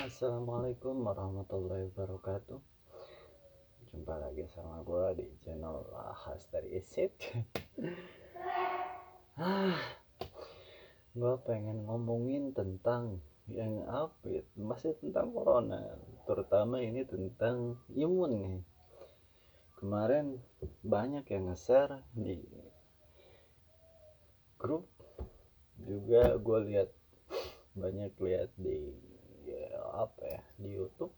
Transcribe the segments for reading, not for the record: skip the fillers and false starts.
Assalamualaikum warahmatullahi wabarakatuh. Jumpa lagi sama gue di channel Lahas dari Isit. Gue pengen ngomongin tentang yang update, masih tentang corona, terutama ini tentang imun nih. Kemarin banyak yang nge-share di grup, juga gue lihat banyak lihat di di YouTube.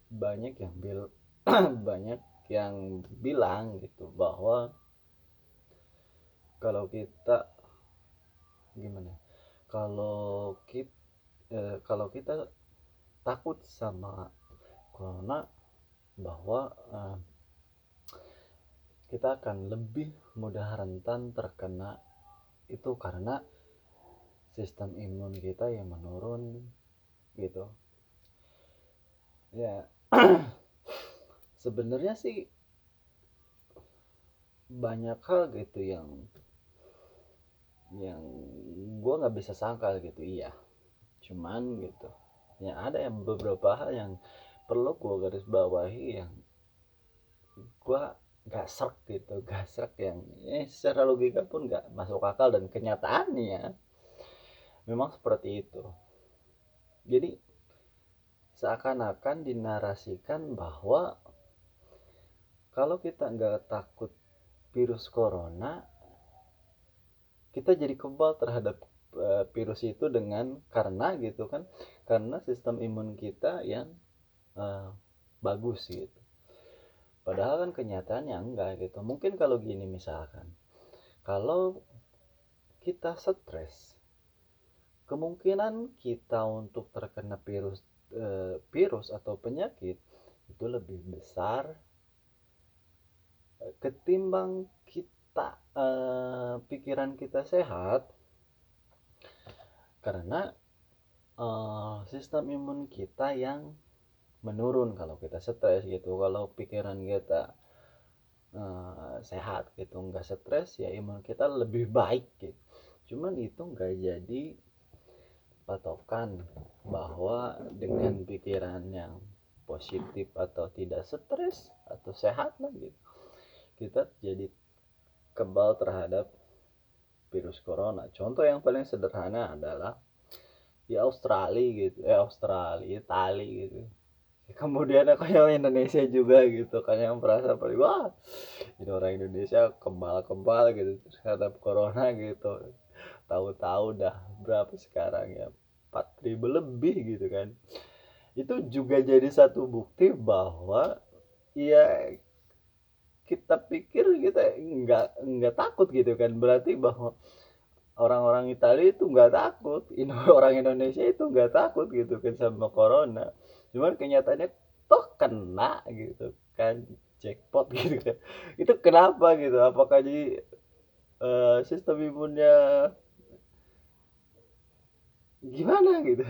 Banyak yang banyak yang bilang gitu bahwa kalau kita gimana kalau kita kalau kita takut sama corona, bahwa kita akan lebih mudah rentan terkena itu karena sistem imun kita yang menurun gitu ya. Sebenarnya sih banyak hal gitu yang gue nggak bisa sangkal gitu, iya, cuman gitu ya ada yang beberapa hal yang perlu gue garis bawahi, yang gue gak serak gitu, gak serak yang secara logika pun gak masuk akal, dan kenyataannya memang seperti itu. Jadi seakan-akan dinarasikan bahwa kalau kita nggak takut virus corona, kita jadi kebal terhadap virus itu dengan karena gitu kan, karena sistem imun kita yang uh, bagus gitu. Padahal kan kenyataannya enggak gitu. Mungkin kalau gini, misalkan kalau kita stres, kemungkinan kita untuk terkena virus atau penyakit itu lebih besar ketimbang kita pikiran kita sehat, karena sistem imun kita yang menurun kalau kita stres gitu. Kalau pikiran kita sehat gitu, nggak stres, ya imun kita lebih baik gitu. Cuman itu nggak jadi patokan bahwa dengan pikiran yang positif atau tidak stres atau sehat lah gitu, kita jadi kebal terhadap virus corona. Contoh yang paling sederhana adalah di Australia gitu, Itali gitu. Kemudian aku yang Indonesia juga gitu kan, yang merasa paling wah, ini orang Indonesia kebal-kebal gitu terhadap corona gitu. Tahu-tahu dah berapa sekarang ya, 4.000 lebih gitu kan. Itu juga jadi satu bukti bahwa ya kita pikir kita nggak takut gitu kan, berarti bahwa orang-orang Italia itu nggak takut, orang Indonesia itu nggak takut gitu kan sama corona. Cuman kenyataannya toh kena gitu kan, jackpot gitu kan. Itu kenapa gitu, apakah jadi sistem imunnya gimana gitu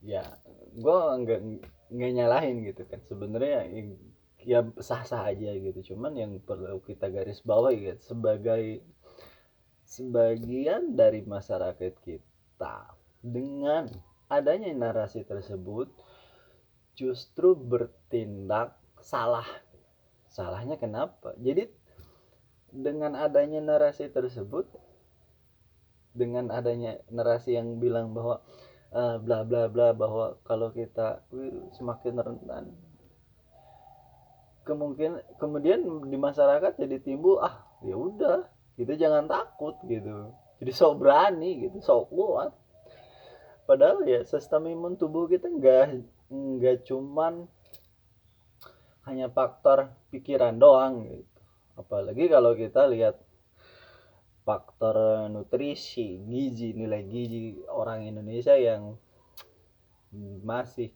ya. Gue nggak nyalahin gitu kan, sebenarnya ya sah-sah aja gitu. Cuman yang perlu kita garis bawahi gitu, sebagai sebagian dari masyarakat kita, dengan adanya narasi tersebut justru bertindak salah. Salahnya kenapa? Jadi dengan adanya narasi tersebut, dengan adanya narasi yang bilang bahwa bla bla bla, bahwa kalau kita semakin rentan, kemudian di masyarakat jadi timbul, ya udah, kita jangan takut gitu, jadi sok berani gitu, sok kuat. Padahal ya sistem imun tubuh kita nggak cuman hanya faktor pikiran doang gitu. Apalagi kalau kita lihat faktor nutrisi, gizi, nilai gizi orang Indonesia yang masih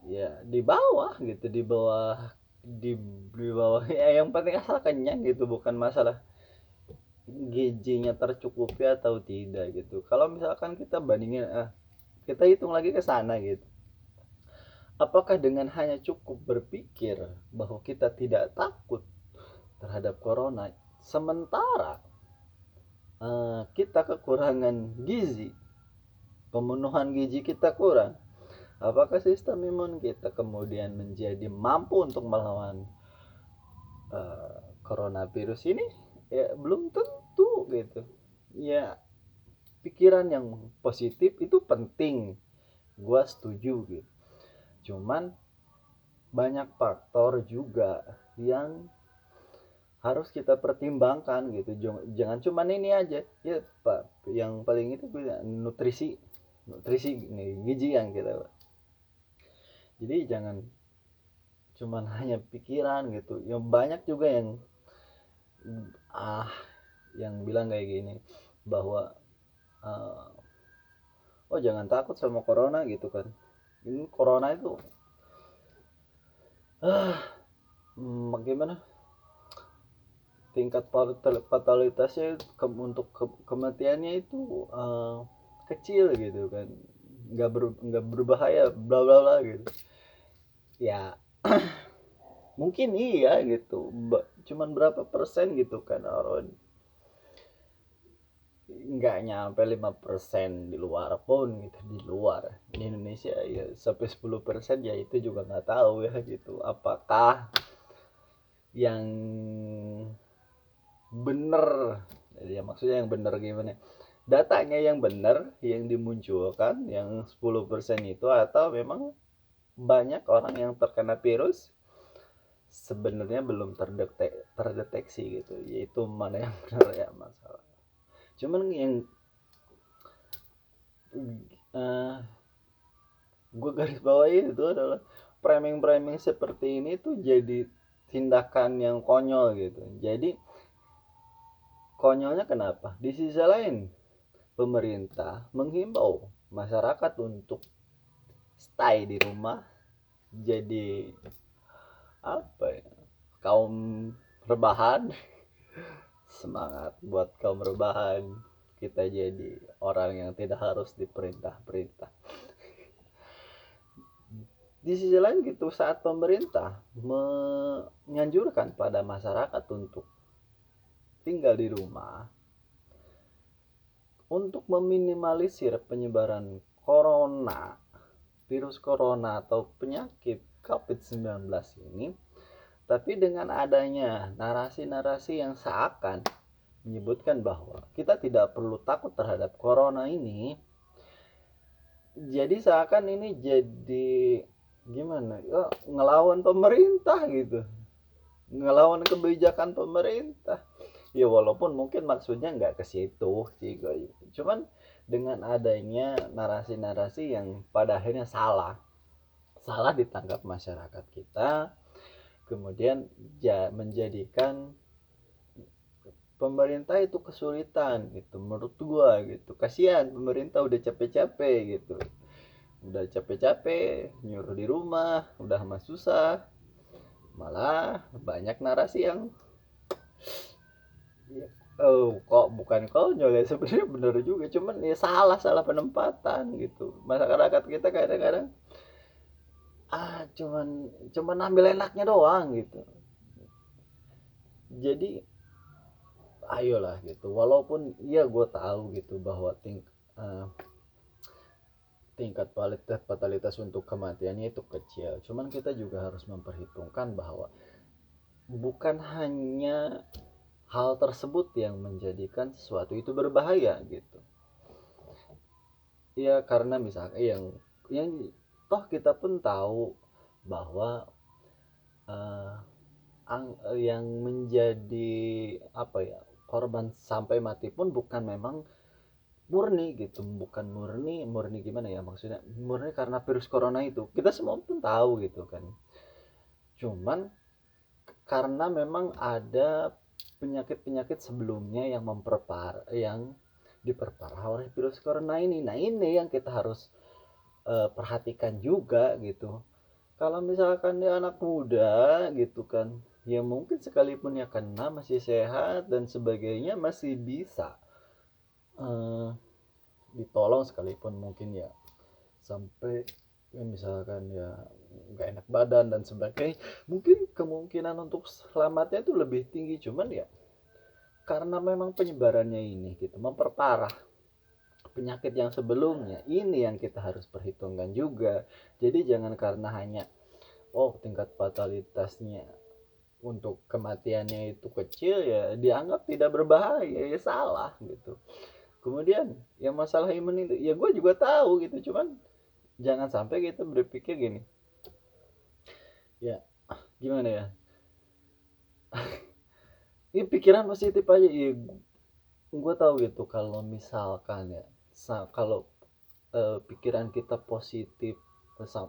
ya di bawah gitu, di bawah ya, yang penting asal kenyang gitu, bukan masalah gizinya tercukupi atau tidak gitu. Kalau misalkan kita bandingin, kita hitung lagi ke sana gitu, apakah dengan hanya cukup berpikir bahwa kita tidak takut terhadap corona, sementara kita kekurangan gizi, pemenuhan gizi kita kurang, apakah sistem imun kita kemudian menjadi mampu untuk melawan coronavirus ini? Ya belum tentu gitu. Ya pikiran yang positif itu penting, gua setuju gitu. Cuman banyak faktor juga yang harus kita pertimbangkan gitu. Jangan cuman ini aja ya Pak, yang paling itu nutrisi, nih, gizi yang kita. Jadi jangan cuman hanya pikiran gitu. Yang banyak juga yang yang bilang kayak gini bahwa uh, oh jangan takut sama corona gitu kan. Ini corona itu gimana, tingkat fatalitasnya untuk kematiannya itu kecil gitu kan, nggak berbahaya bla bla bla gitu ya. Mungkin iya gitu, cuman berapa persen gitu kan orang, nggak nyampe 5% di luar pun gitu. Di luar, di Indonesia ya sampai 10% ya itu juga nggak tahu ya gitu, apakah yang bener ya, maksudnya yang bener gimana, datanya yang bener yang dimunculkan yang 10% itu, atau memang banyak orang yang terkena virus sebenarnya belum terdeteksi gitu, yaitu mana yang benar ya masalah. Cuman yang gue garis bawahi itu adalah framing seperti ini tuh jadi tindakan yang konyol gitu. Jadi konyolnya kenapa? Di sisi lain pemerintah menghimbau masyarakat untuk stay di rumah, jadi apa ya, kaum rebahan. Semangat buat kaum rebahan, kita jadi orang yang tidak harus diperintah-perintah. Di sisi lain gitu, saat pemerintah menganjurkan pada masyarakat untuk tinggal di rumah untuk meminimalisir penyebaran corona, virus corona atau penyakit COVID-19 ini, tapi dengan adanya narasi-narasi yang seakan menyebutkan bahwa kita tidak perlu takut terhadap corona ini, jadi seakan ini jadi gimana ya, ngelawan pemerintah gitu, ngelawan kebijakan pemerintah. Ya walaupun mungkin maksudnya nggak ke situ sih, cuman dengan adanya narasi-narasi yang pada akhirnya salah ditangkap masyarakat kita, kemudian menjadikan pemerintah itu kesulitan gitu. Menurut gua gitu, kasihan pemerintah udah capek-capek gitu, udah capek-capek nyuruh di rumah, udah mah susah, malah banyak narasi yang oh kok bukan konyol ya, sebenarnya bener juga, cuman ya salah penempatan gitu. Masyarakat kita kadang-kadang cuman cuman ambil enaknya doang gitu. Jadi ayolah gitu, walaupun iya gue tahu gitu bahwa uh, tingkat fatalitas untuk kematiannya itu kecil, cuman kita juga harus memperhitungkan bahwa bukan hanya hal tersebut yang menjadikan sesuatu itu berbahaya gitu ya, karena misalnya yang toh kita pun tahu bahwa uh, yang menjadi apa ya, korban sampai mati pun bukan memang murni gitu, bukan murni murni gimana ya, maksudnya murni karena virus corona itu, kita semua pun tahu gitu kan. Cuman karena memang ada penyakit-penyakit sebelumnya yang yang diperparah oleh virus corona ini. Nah ini yang kita harus perhatikan juga gitu. Kalau misalkan dia anak muda gitu kan, ya mungkin sekalipun ya kena masih sehat dan sebagainya, masih bisa eh, ditolong, sekalipun mungkin ya sampai ya misalkan ya nggak enak badan dan sebagainya, mungkin kemungkinan untuk selamatnya itu lebih tinggi. Cuman ya karena memang penyebarannya ini gitu memperparah penyakit yang sebelumnya, ini yang kita harus perhitungkan juga. Jadi jangan karena hanya tingkat fatalitasnya untuk kematiannya itu kecil ya dianggap tidak berbahaya, ya salah gitu. Kemudian yang masalah imun itu ya gue juga tahu gitu, cuman jangan sampai kita berpikir gini, ya gimana ya, ini pikiran positif aja. Ya gue tahu gitu kalau misalkan ya kalau pikiran kita positif,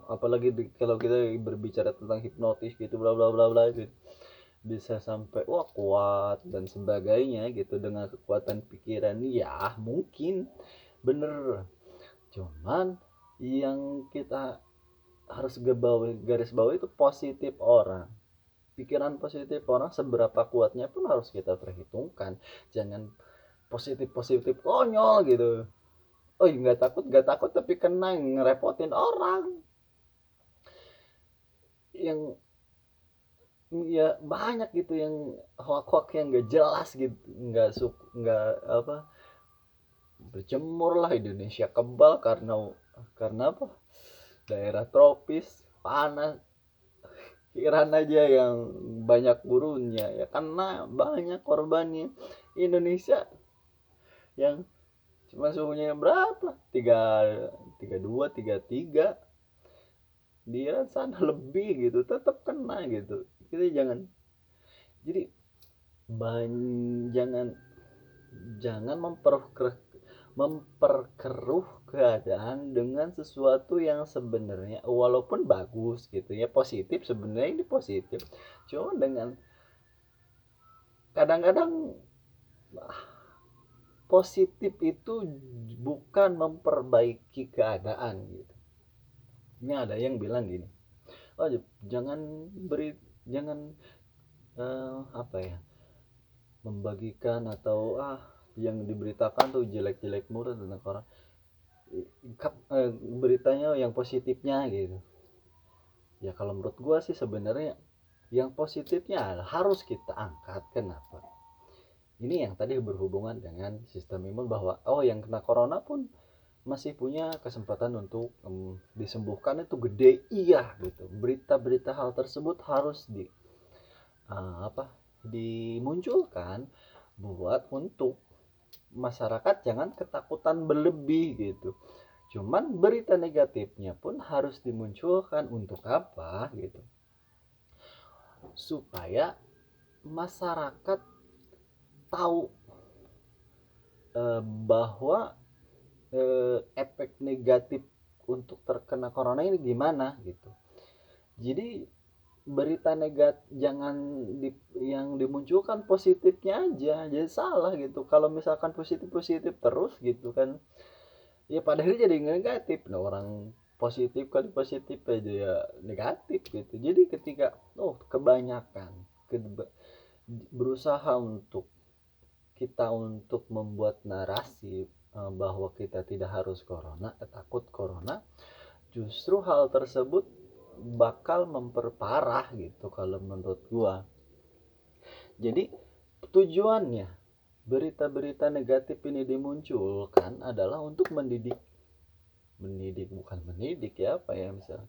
apalagi kalau kita berbicara tentang hipnotis gitu bla bla bla bla gitu, bisa sampai kuat dan sebagainya gitu dengan kekuatan pikiran, ya mungkin bener. Cuman yang kita harus garis bawah itu positif orang, pikiran positif orang seberapa kuatnya pun harus kita perhitungkan. Jangan positif positif konyol gitu, nggak takut tapi kena ngerepotin orang. Yang ya banyak gitu yang hoax yang nggak jelas gitu, nggak apa, berjemur lah Indonesia kebal karena apa, daerah tropis panas, Iran aja yang banyak gurunnya ya karena banyak korbannya. Indonesia yang cuma suhunya berapa, 32 33, di Iran sana lebih gitu tetap kena gitu. Kita jangan, jadi jangan jangan memperkeruh keadaan dengan sesuatu yang sebenarnya walaupun bagus gitu ya, positif, sebenarnya ini positif, cuma dengan kadang-kadang positif itu bukan memperbaiki keadaan gitu. Ini ada yang bilang gini, jangan apa ya, membagikan atau yang diberitakan tuh jelek-jelek mulu tentang orang, beritanya yang positifnya gitu. Ya kalau menurut gua sih sebenarnya yang positifnya harus kita angkat. Kenapa? Ini yang tadi berhubungan dengan sistem imun, bahwa yang kena corona pun masih punya kesempatan untuk disembuhkan, itu gede, iya gitu. Berita-berita hal tersebut harus dimunculkan buat untuk masyarakat jangan ketakutan berlebih gitu. Cuman berita negatifnya pun harus dimunculkan untuk apa gitu, supaya masyarakat tahu bahwa efek negatif untuk terkena corona ini gimana gitu. Jadi berita negatif jangan yang dimunculkan positifnya aja, jadi salah gitu. Kalau misalkan positif positif terus gitu kan, ya padahal jadi negatif. Nah orang positif kali positif aja ya negatif gitu. Jadi ketika kebanyakan berusaha untuk membuat narasi bahwa kita tidak harus takut corona, justru hal tersebut bakal memperparah gitu kalau menurut gua. Jadi tujuannya berita-berita negatif ini dimunculkan adalah untuk mendidik bukan mendidik ya, apa ya, misal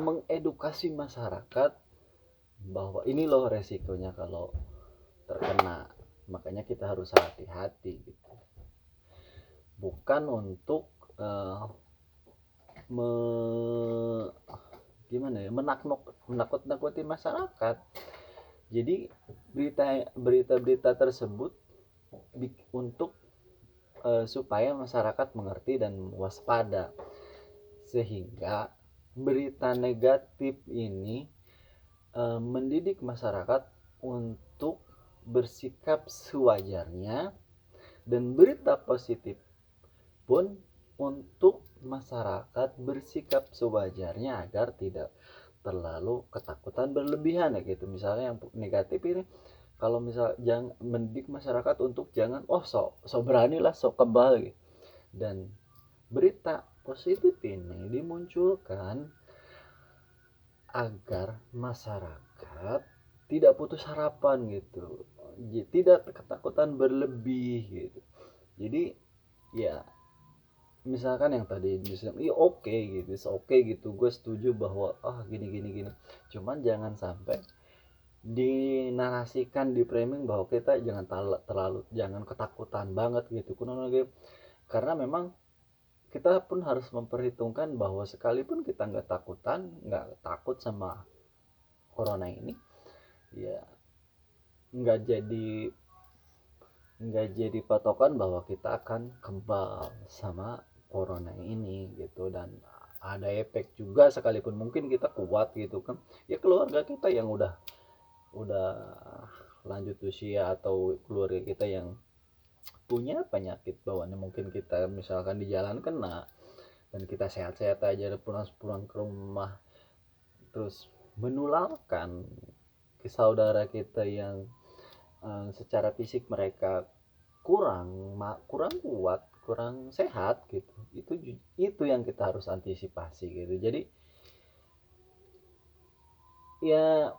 mengedukasi masyarakat bahwa ini loh resikonya kalau terkena, makanya kita harus hati-hati gitu. Bukan untuk menakut-nakuti masyarakat. Jadi berita-berita tersebut untuk supaya masyarakat mengerti dan waspada, sehingga berita negatif ini mendidik masyarakat untuk bersikap sewajarnya, dan berita positif pun untuk masyarakat bersikap sewajarnya agar tidak terlalu ketakutan berlebihan ya gitu. Misalnya yang negatif ini, kalau misal jangan mendidik masyarakat untuk jangan so berani lah, so kebal gitu. Dan berita positif ini dimunculkan agar masyarakat tidak putus harapan gitu. tidak ketakutan berlebih gitu. Jadi ya misalkan yang tadi misalnya iya oke gitu, oke gitu, gue setuju bahwa gini gini gini, cuman jangan sampai dinarasikan, di framing bahwa kita jangan terlalu jangan ketakutan banget gitu karena memang kita pun harus memperhitungkan bahwa sekalipun kita nggak takut sama corona ini, ya nggak jadi nggak jadi patokan bahwa kita akan kebal sama corona ini gitu. Dan ada efek juga, sekalipun mungkin kita kuat gitu kan, ya keluarga kita yang udah lanjut usia atau keluarga kita yang punya penyakit bawaan, mungkin kita misalkan di jalan kena dan kita sehat-sehat aja pulang ke rumah, terus menularkan ke saudara kita yang secara fisik mereka kurang kuat, kurang sehat gitu. Itu yang kita harus antisipasi gitu. Jadi ya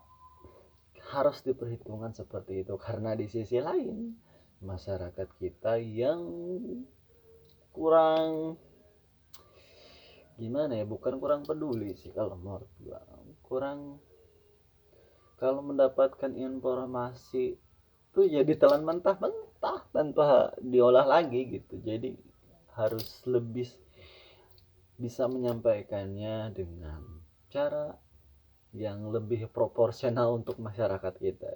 harus diperhitungkan seperti itu, karena di sisi lain masyarakat kita yang kurang, gimana ya, bukan kurang peduli sih kalau menurut gua, kurang, kalau mendapatkan informasi tuh ya ditelan mentah-mentah tanpa diolah lagi gitu. Jadi harus lebih bisa menyampaikannya dengan cara yang lebih proporsional untuk masyarakat kita.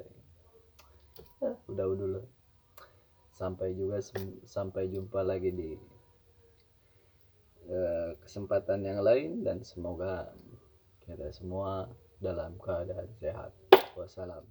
Udah dulu, sampai jumpa lagi di kesempatan yang lain, dan semoga kita semua dalam keadaan sehat. Wassalam.